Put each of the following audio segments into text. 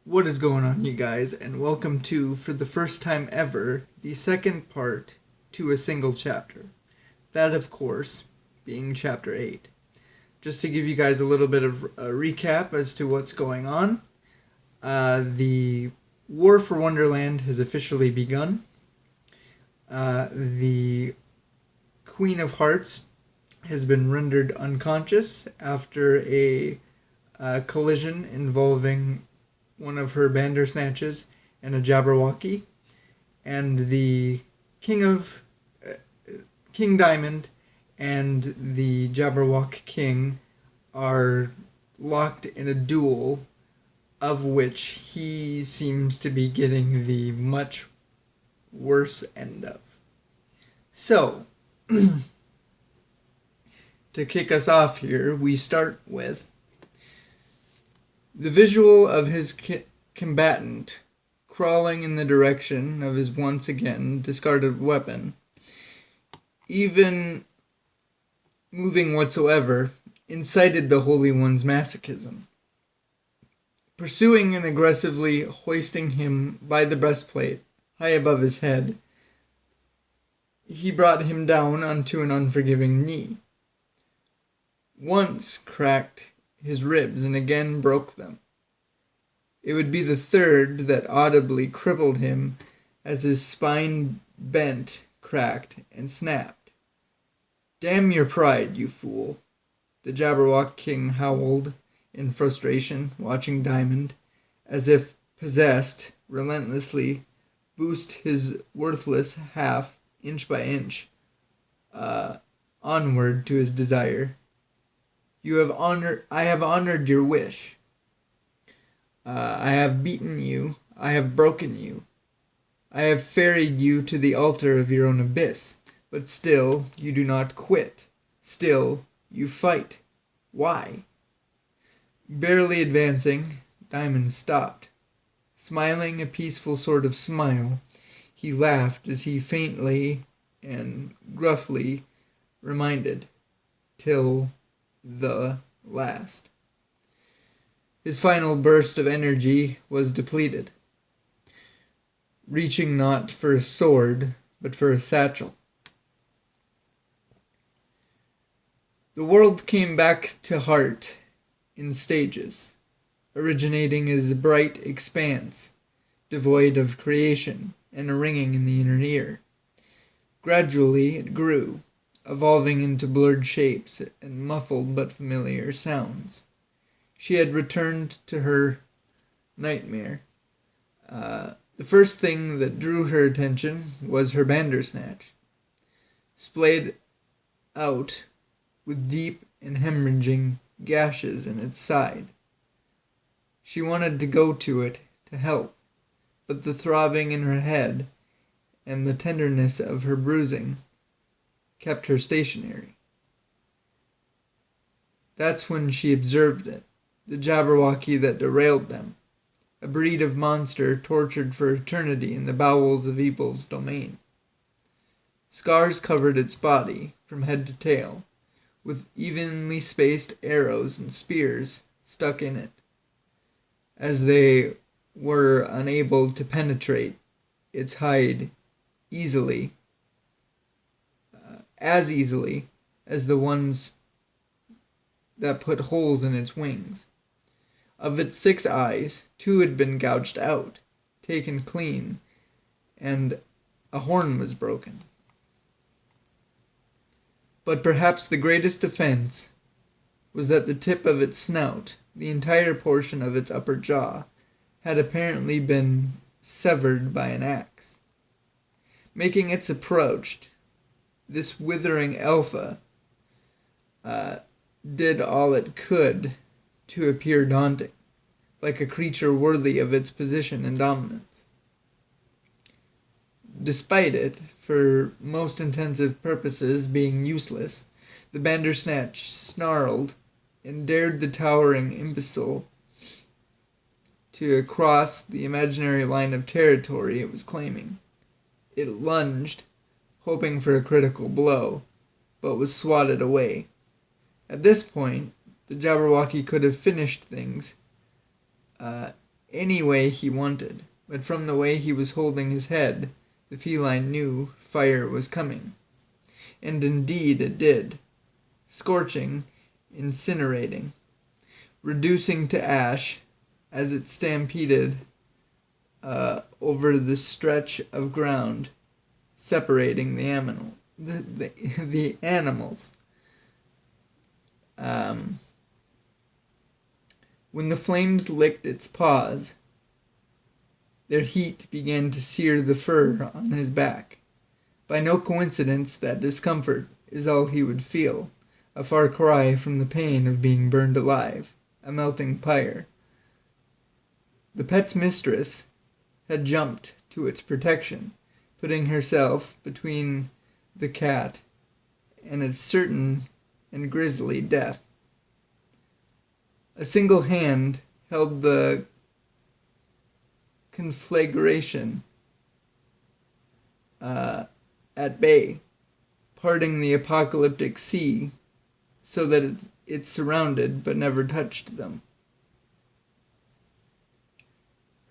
What is going on, you guys, and welcome to, for the first time ever, the second part to a single chapter. That, of course, being Chapter 8. Just to give you guys a little bit of a recap as to what's going on, the War for Wonderland has officially begun. The Queen of Hearts has been rendered unconscious after a collision involving one of her Bandersnatches and a Jabberwocky, and the King Diamond and the Jabberwock King are locked in a duel, of which he seems to be getting the much worse end of. So, to kick us off here, we start with the visual of his combatant crawling in the direction of his once again discarded weapon, even moving whatsoever, incited the Holy One's masochism. Pursuing and aggressively hoisting him by the breastplate high above his head, he brought him down onto an unforgiving knee. Once cracked his ribs and again broke them. It would be the third that audibly crippled him as his spine bent, cracked, and snapped. "Damn your pride, you fool," the Jabberwock King howled in frustration, watching Diamond, as if possessed, relentlessly boost his worthless half, inch by inch, onward to his desire. I have honored your wish. I have beaten you. I have broken you. I have ferried you to the altar of your own abyss. But still, you do not quit. Still, you fight. Why? Barely advancing, Diamond stopped. Smiling a peaceful sort of smile, he laughed as he faintly and gruffly reminded, "Till the last." His final burst of energy was depleted, reaching not for a sword, but for a satchel. The world came back to Heart in stages, originating as a bright expanse, devoid of creation, and a ringing in the inner ear. Gradually it grew, evolving into blurred shapes and muffled but familiar sounds. She had returned to her nightmare. The first thing that drew her attention was her Bandersnatch, splayed out with deep and hemorrhaging gashes in its side. She wanted to go to it to help, but the throbbing in her head and the tenderness of her bruising kept her stationary. That's when she observed it, the Jabberwocky that derailed them, a breed of monster tortured for eternity in the bowels of evil's domain. Scars covered its body from head to tail, with evenly spaced arrows and spears stuck in it, as they were unable to penetrate its hide as easily as the ones that put holes in its wings. Of its 6 eyes, 2 had been gouged out, taken clean, and a horn was broken. But perhaps the greatest offense was that the tip of its snout, the entire portion of its upper jaw, had apparently been severed by an axe. Making its approach, this withering alpha did all it could to appear daunting, like a creature worthy of its position and dominance. Despite it, for most intensive purposes, being useless, the Bandersnatch snarled and dared the towering imbecile to cross the imaginary line of territory it was claiming. It lunged, hoping for a critical blow, but was swatted away. At this point, the Jabberwocky could have finished things any way he wanted, but from the way he was holding his head, the feline knew fire was coming. And indeed it did, scorching, incinerating, reducing to ash as it stampeded over the stretch of ground separating the animals. When the flames licked its paws, their heat began to sear the fur on his back. By no coincidence that discomfort is all he would feel, a far cry from the pain of being burned alive, a melting pyre. The pet's mistress had jumped to its protection, putting herself between the cat and its certain and grisly death. A single hand held the conflagration at bay, parting the apocalyptic sea so that it surrounded but never touched them.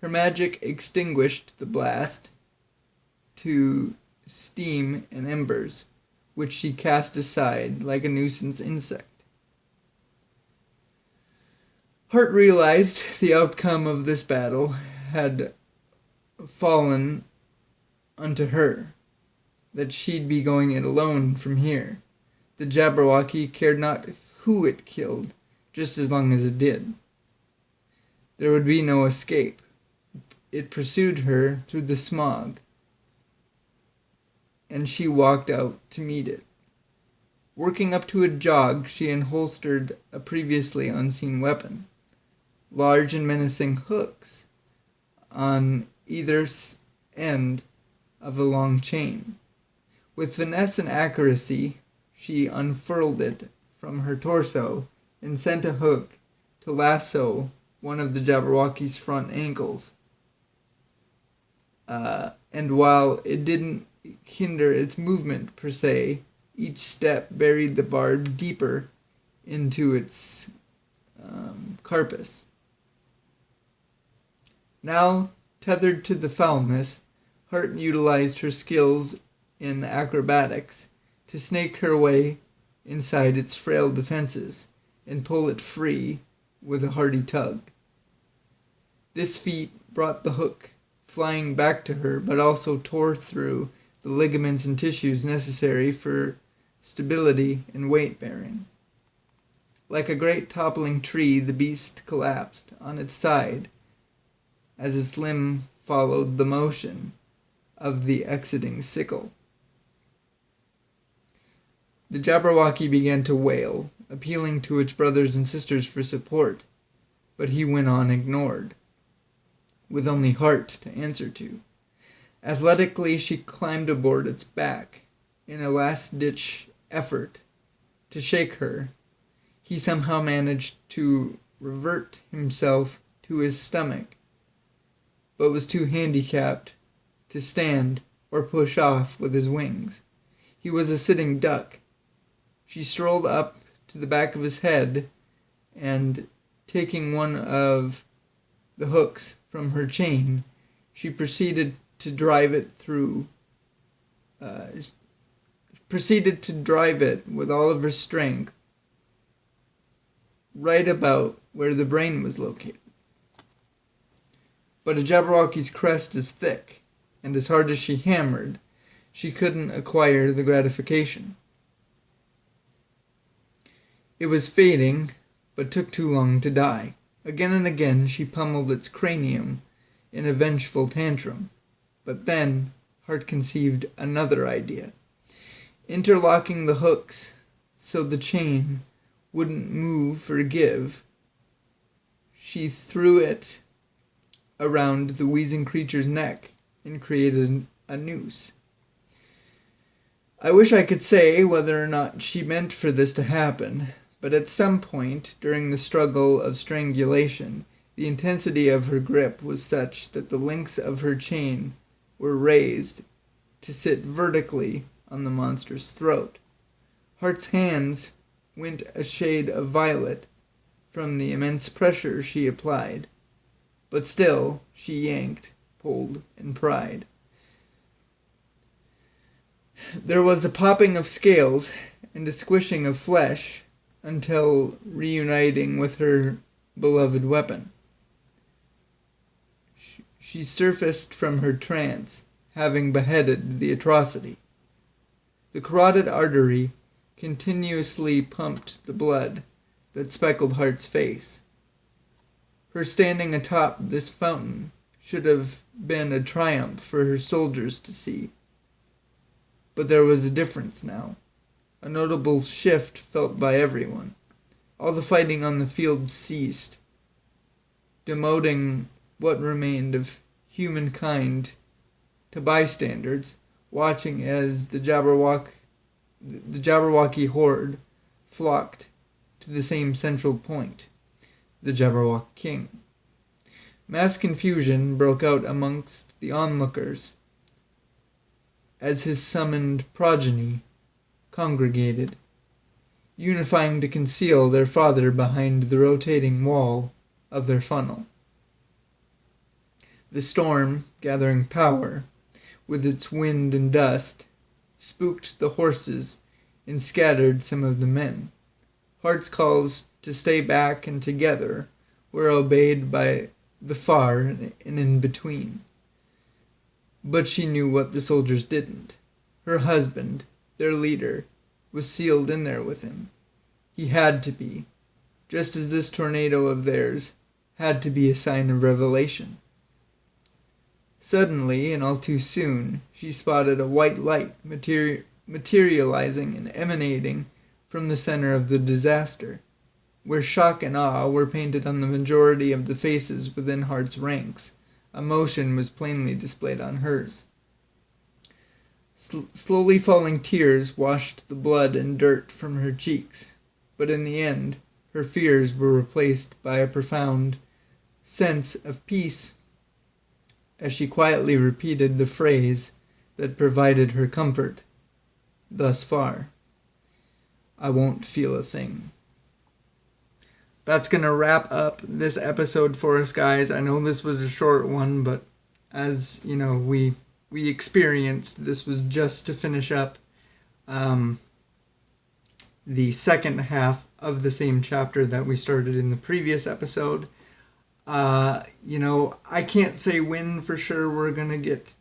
Her magic extinguished the blast to steam and embers, which she cast aside like a nuisance insect. Hart realized the outcome of this battle had fallen unto her, that she'd be going it alone from here. The Jabberwocky cared not who it killed, just as long as it did. There would be no escape. It pursued her through the smog, and she walked out to meet it. Working up to a jog, she unholstered a previously unseen weapon, large and menacing hooks on either end of a long chain. With finesse and accuracy, she unfurled it from her torso and sent a hook to lasso one of the Jabberwocky's front ankles. And while it didn't hinder its movement per se, each step buried the barb deeper into its carapace. Now, tethered to the foulness, Hart utilized her skills in acrobatics to snake her way inside its frail defenses and pull it free with a hearty tug. This feat brought the hook flying back to her, but also tore through the ligaments and tissues necessary for stability and weight-bearing. Like a great toppling tree, the beast collapsed on its side as its limb followed the motion of the exiting sickle. The Jabberwocky began to wail, appealing to its brothers and sisters for support, but he went on ignored, with only Hart to answer to. Athletically, she climbed aboard its back in a last-ditch effort to shake her. He somehow managed to revert himself to his stomach, but was too handicapped to stand or push off with his wings. He was a sitting duck. She strolled up to the back of his head and, taking one of the hooks from her chain, she proceeded to drive it with all of her strength right about where the brain was located. But a Jabberwocky's crest is thick, and as hard as she hammered, she couldn't acquire the gratification. It was fading, but took too long to die. Again and again she pummeled its cranium in a vengeful tantrum. But then Hart conceived another idea. Interlocking the hooks so the chain wouldn't move or give, she threw it around the wheezing creature's neck and created a noose. I wish I could say whether or not she meant for this to happen, but at some point during the struggle of strangulation, the intensity of her grip was such that the links of her chain were raised to sit vertically on the monster's throat. Hart's hands went a shade of violet from the immense pressure she applied. but still she yanked, pulled, and pried. There was a popping of scales and a squishing of flesh until reuniting with her beloved weapon. She surfaced from her trance, having beheaded the atrocity. The carotid artery continuously pumped the blood that speckled Hart's face. Her standing atop this fountain should have been a triumph for her soldiers to see. But there was a difference now, a notable shift felt by everyone. All the fighting on the field ceased, demoting what remained of humankind to bystanders, watching as the Jabberwocky horde flocked to the same central point, the Jabberwock King. Mass confusion broke out amongst the onlookers as his summoned progeny congregated, unifying to conceal their father behind the rotating wall of their funnel. The storm, gathering power, with its wind and dust, spooked the horses and scattered some of the men. Hart's calls to stay back and together were obeyed by the far and in between. But she knew what the soldiers didn't. Her husband, their leader, was sealed in there with him. He had to be, just as this tornado of theirs had to be a sign of revelation. Suddenly, and all too soon, she spotted a white light materializing and emanating from the center of the disaster, where shock and awe were painted on the majority of the faces within Hart's ranks. Emotion was plainly displayed on hers. Slowly falling tears washed the blood and dirt from her cheeks, but in the end, her fears were replaced by a profound sense of peace as she quietly repeated the phrase that provided her comfort thus far. I won't feel a thing. That's going to wrap up this episode for us, guys. I know this was a short one, but as you know, we experienced, this was just to finish up the second half of the same chapter that we started in the previous episode. I can't say when for sure we're going to get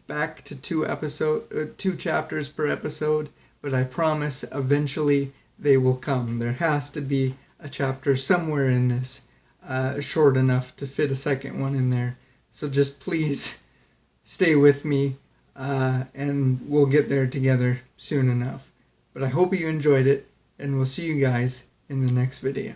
back to two chapters per episode, but I promise eventually they will come. There has to be a chapter somewhere in this short enough to fit a second one in there. So just please stay with me, and we'll get there together soon enough. But I hope you enjoyed it, and we'll see you guys in the next video.